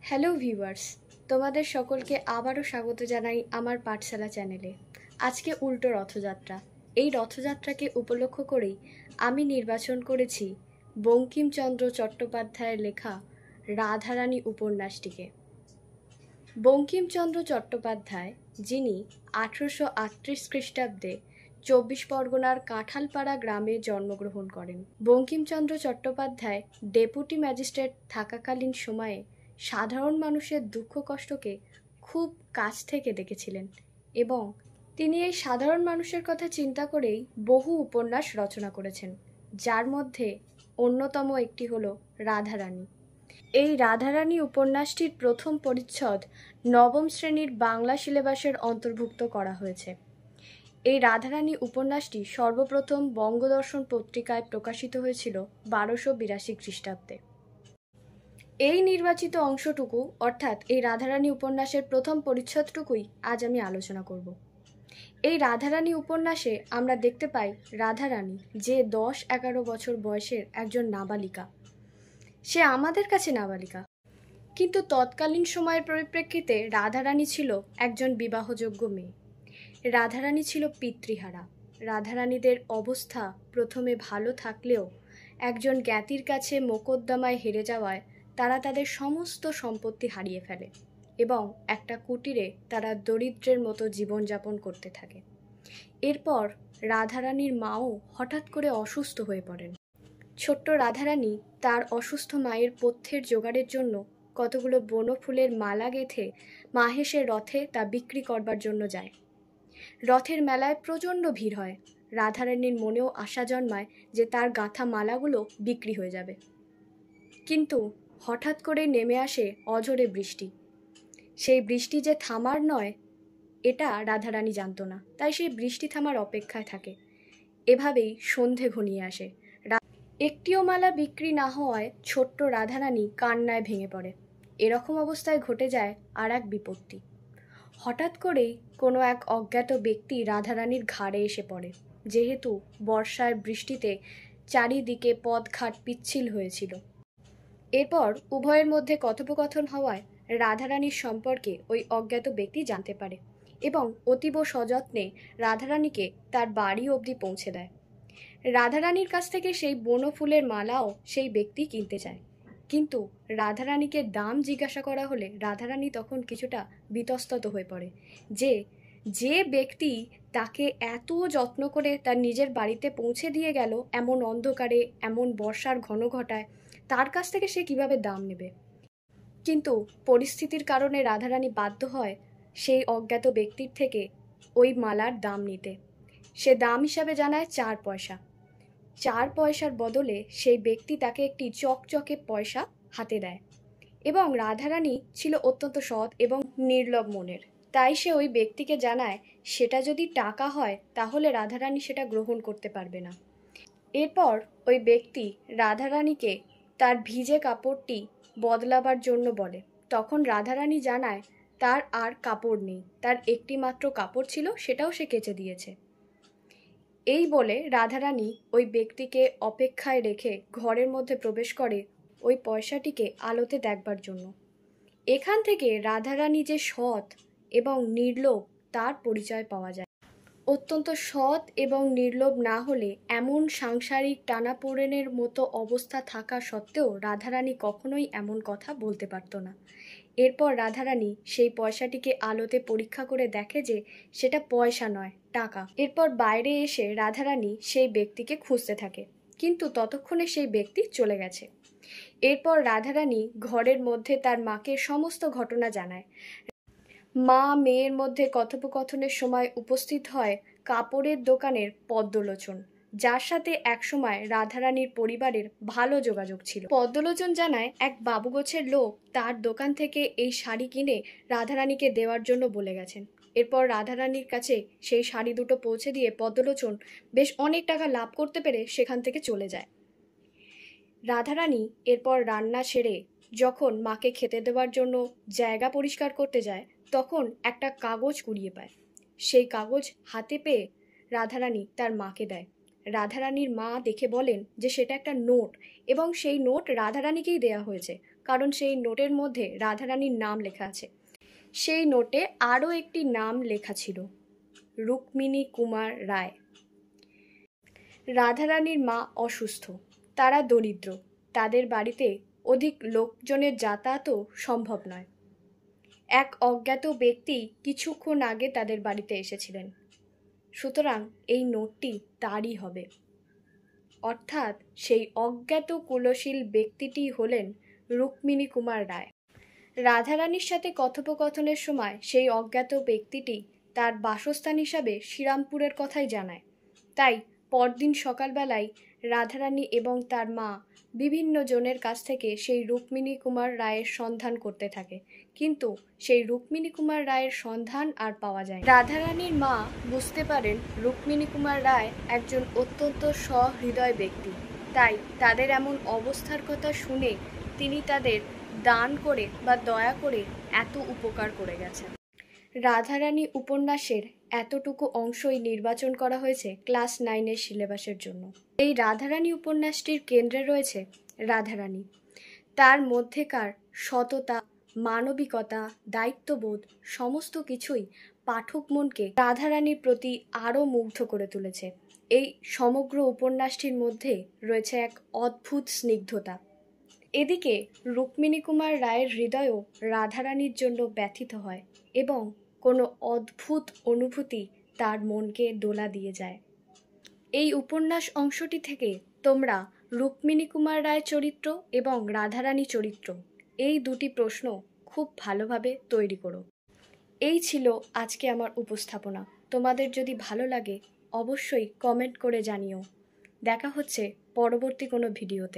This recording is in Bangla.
হ্যালো ভিউয়ার্স, তোমাদের সকলকে আবারও স্বাগত জানাই আমার পাঠশালা চ্যানেলে। আজকে উল্টো রথযাত্রা। এই রথযাত্রাকে উপলক্ষ করেই আমি নির্বাচন করেছি বঙ্কিমচন্দ্র চট্টোপাধ্যায়ের লেখা রাধারানী উপন্যাসটিকে। বঙ্কিমচন্দ্র চট্টোপাধ্যায়, যিনি 1838 খ্রিস্টাব্দে 24 পরগনার কাঁঠালপাড়া গ্রামে জন্মগ্রহণ করেন। বঙ্কিমচন্দ্র চট্টোপাধ্যায় ডেপুটি ম্যাজিস্ট্রেট থাকাকালীন সময়ে সাধারণ মানুষের দুঃখ কষ্টকে খুব কাছ থেকে দেখেছিলেন এবং তিনি এই সাধারণ মানুষের কথা চিন্তা করেই বহু উপন্যাস রচনা করেছেন, যার মধ্যে অন্যতম একটি হলো রাধারানী। এই রাধারানী উপন্যাসটির প্রথম পরিচ্ছদ নবম শ্রেণীর বাংলা সিলেবাসের অন্তর্ভুক্ত করা হয়েছে। এই রাধারানী উপন্যাসটি সর্বপ্রথম বঙ্গদর্শন পত্রিকায় প্রকাশিত হয়েছিল 1282 খ্রিস্টাব্দে। এই নির্বাচিত অংশটুকু অর্থাৎ এই রাধারানী উপন্যাসের প্রথম পরিচ্ছদটুকুই আজ আমি আলোচনা করব। এই রাধারানী উপন্যাসে আমরা দেখতে পাই রাধারানী, যে 10-11 বছর বয়সের একজন নাবালিকা। সে আমাদের কাছে নাবালিকা, কিন্তু তৎকালীন সময়ের পরিপ্রেক্ষিতে রাধারানী ছিল একজন বিবাহযোগ্য মেয়ে। রাধারানী ছিল পিতৃহারা। রাধারানীদের অবস্থা প্রথমে ভালো থাকলেও একজন জ্ঞাতির কাছে মোকদ্দমায় হেরে যাওয়ায় তারা তাদের সমস্ত সম্পত্তি হারিয়ে ফেলে এবং একটা কুটিরে তারা দরিদ্রের মতো জীবনযাপন করতে থাকে। এরপর রাধারানীর মাও হঠাৎ করে অসুস্থ হয়ে পড়েন। ছোট্ট রাধারানী তার অসুস্থ মায়ের পথ্যের জোগাড়ের জন্য কতগুলো বনফুলের মালা গেঁথে মাহেশের রথে তা বিক্রি করবার জন্য যায়। রথের মেলায় প্রচণ্ড ভিড় হয়। রাধারানীর মনেও আশা জন্মায় যে তার গাঁথা মালাগুলো বিক্রি হয়ে যাবে, কিন্তু হঠাৎ করে নেমে আসে অঝোরে বৃষ্টি। সেই বৃষ্টি যে থামার নয় এটা রাধারানী জানত না, তাই সেই বৃষ্টি থামার অপেক্ষায় থাকে। এভাবেই সন্ধে ঘনিয়ে আসে। একটিও মালা বিক্রি না হওয়ায় ছোট্ট রাধারানী কান্নায় ভেঙে পড়ে। এরকম অবস্থায় ঘটে যায় আর এক বিপত্তি। হঠাৎ করেই কোনো এক অজ্ঞাত ব্যক্তি রাধারানীর ঘাড়ে এসে পড়ে। যেহেতু বর্ষার বৃষ্টিতে চারিদিকে পথঘাট পিচ্ছিল হয়েছিল, এরপর উভয়ের মধ্যে কথোপকথন হওয়ায় রাধারানীর সম্পর্কে ওই অজ্ঞাত ব্যক্তি জানতে পারে এবং অতীব সযত্নে রাধারানীকে তার বাড়ি অবধি পৌঁছে দেয়। রাধারানীর কাছ থেকে সেই বনফুলের মালাও সেই ব্যক্তি কিনতে চায়, কিন্তু রাধারানীকে দাম জিজ্ঞাসা করা হলে রাধারানী তখন কিছুটা বিতস্তত হয়ে পড়ে যে ব্যক্তি তাকে এত যত্ন করে তার নিজের বাড়িতে পৌঁছে দিয়ে গেল এমন অন্ধকারে, এমন বর্ষার ঘন ঘটায়, তার কাছ থেকে সে কিভাবে দাম নেবে। কিন্তু পরিস্থিতির কারণে রাধারানী বাধ্য হয় সেই অজ্ঞাত ব্যক্তির থেকে ওই মালার দাম নিতে। সে দাম হিসাবে জানায় 4 পয়সা। 4 পয়সার বদলে সেই ব্যক্তি তাকে একটি চকচকে পয়সা হাতে দেয় এবং রাধারানী ছিল অত্যন্ত সৎ এবং নির্লোভ মনের, তাই সে ওই ব্যক্তিকে জানায় সেটা যদি টাকা হয় তাহলে রাধারানী সেটা গ্রহণ করতে পারবে না। এরপর ওই ব্যক্তি রাধারানীকে তার ভিজে কাপড়টি বদলাবার জন্য বলে। তখন রাধারানী জানায় তার আর কাপড় নেই, তার একটি মাত্র কাপড় ছিল, সেটাও সে কেচে দিয়েছে। এই বলে রাধারানী ওই ব্যক্তিকে অপেক্ষায় রেখে ঘরের মধ্যে প্রবেশ করে ওই পয়সাটিকে আলোতে দেখবার জন্য। এখান থেকে রাধারানী যে সৎ এবং নির্লোভ তার পরিচয় পাওয়া যায়। অত্যন্ত সৎ এবং নির্লোভ না হলে এমন সাংসারিক টানাপোড়েনের মতো অবস্থা থাকা সত্ত্বেও রাধারানী কখনোই এমন কথা বলতে পারত না। এরপর রাধারানী সেই পয়সাটিকে আলোতে পরীক্ষা করে দেখে যে সেটা পয়সা নয়, টাকা। এরপর বাইরে এসে রাধারানী সেই ব্যক্তিকে খুঁজতে থাকে, কিন্তু ততক্ষণে সেই ব্যক্তি চলে গেছে। এরপর রাধারানী ঘরের মধ্যে তার মাকে সমস্ত ঘটনা জানায়। মা মেয়ের মধ্যে কথোপকথনের সময় উপস্থিত হয় কাপড়ের দোকানের পদ্মলোচন, যার সাথে একসময় রাধারানীর পরিবারের ভালো যোগাযোগ ছিল। পদ্মলোচন জানায় এক বাবুগোছের লোক তার দোকান থেকে এই শাড়ি কিনে রাধারানীকে দেওয়ার জন্য বলে গেছেন। এরপর রাধারানীর কাছে সেই শাড়ি দুটো পৌঁছে দিয়ে পদ্মলোচন বেশ অনেক টাকা লাভ করতে পেরে সেখান থেকে চলে যায়। রাধারানী এরপর রান্না সেরে যখন মাকে খেতে দেওয়ার জন্য জায়গা পরিষ্কার করতে যায়, তখন একটা কাগজ কুড়িয়ে পায়। সেই কাগজ হাতে পেয়ে রাধারানী তার মাকে দেয়। রাধারানীর মা দেখে বলেন যে সেটা একটা নোট এবং সেই নোট রাধারানীকেই দেয়া হয়েছে, কারণ সেই নোটের মধ্যে রাধারানীর নাম লেখা আছে। সেই নোটে আরও একটি নাম লেখা ছিল, রুক্মিণী কুমার রায়। রাধারানীর মা অসুস্থ, তারা দরিদ্র, তাদের বাড়িতে অধিক লোকজনের যাতায়াতও সম্ভব নয়। এক অজ্ঞাত ব্যক্তি কিছুক্ষণ আগে তাদের বাড়িতে এসেছিলেন, সুতরাং এই নোটটি তারই হবে। অর্থাৎ সেই অজ্ঞাত কুলশীল ব্যক্তিটি হলেন রুক্মিণী কুমার রায়। রাধারানীর সাথে কথোপকথনের সময় সেই অজ্ঞাত ব্যক্তিটি তার বাসস্থান হিসাবে শ্রীরামপুরের কথাই জানায়। তাই পরদিন সকালবেলায় রাধারানী এবং তার মা বিভিন্ন জনের কাছ থেকে সেই রুক্মিণী কুমার রায়ের সন্ধান করতে থাকে, কিন্তু সেই রুক্মিণী কুমার রায়ের সন্ধান আর পাওয়া যায় না। রাধারানীর মা বুঝতে পারেন রুক্মিণী কুমার রায় একজন অত্যন্ত সহৃদয় ব্যক্তি, তাই তাদের এমন অবস্থার কথা শুনে তিনি তাদের দান করে বা দয়া করে এত উপকার করে গেছেন। রাধারানী উপন্যাসের এতটুকু অংশই নির্বাচন করা হয়েছে ক্লাস 9-এর সিলেবাসের জন্য। এই রাধারানী উপন্যাসটির কেন্দ্রে রয়েছে রাধারানী, তার মধ্যেকার সততা, মানবিকতা, দায়িত্ববোধ সমস্ত কিছুই পাঠক মনকে রাধারানীর প্রতি আরও মুগ্ধ করে তুলেছে। এই সমগ্র উপন্যাসটির মধ্যে রয়েছে এক অদ্ভুত স্নিগ্ধতা। এদিকে রুক্মিণী কুমার রায়ের হৃদয়ও রাধারানীর জন্য ব্যথিত হয় এবং কোনো অদ্ভুত অনুভূতি তার মনকে দোলা দিয়ে যায়। এই উপন্যাস অংশটি থেকে তোমরা রুক্মিণী কুমার রায় চরিত্র এবং রাধারানী চরিত্র এই দুটি প্রশ্ন খুব ভালোভাবে তৈরি করো। এই ছিল আজকে আমার উপস্থাপনা। তোমাদের যদি ভালো লাগে অবশ্যই কমেন্ট করে জানিও। দেখা হচ্ছে পরবর্তী কোনো ভিডিওতে।